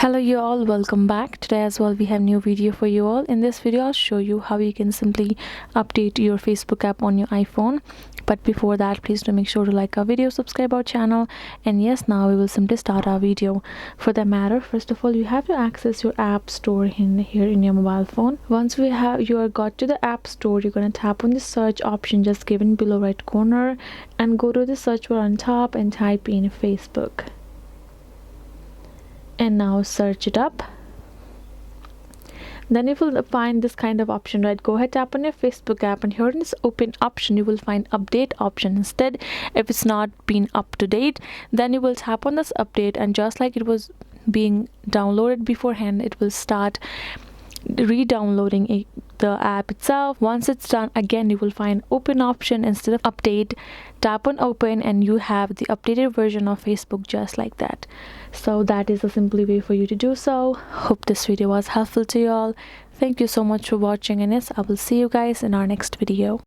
Hello you all, welcome back. Today as well we have new video for you all. In this video I'll show you how you can simply update your Facebook app on your iPhone. But before that, please do make sure to like our video, subscribe our channel, and yes, now we will simply start our video. For that matter, first of all, you have to access your app store here in your mobile phone. Once you are got to the app store, you're gonna tap on the search option just given below right corner and go to the search bar on top and type in Facebook. And now search it up. Then you will find this kind of option, right? Go ahead, tap on your Facebook app, and here in this open option you will find update option instead. If it's not been up to date, then you will tap on this update, and just like it was being downloaded beforehand, it will start re-downloading the app itself. Once it's done, again you will find open option instead of update. Tap on open and you have the updated version of Facebook just like that. So that is a simple way for you to do so. Hope this video was helpful to you all. Thank you so much for watching, and yes, I will see you guys in our next video.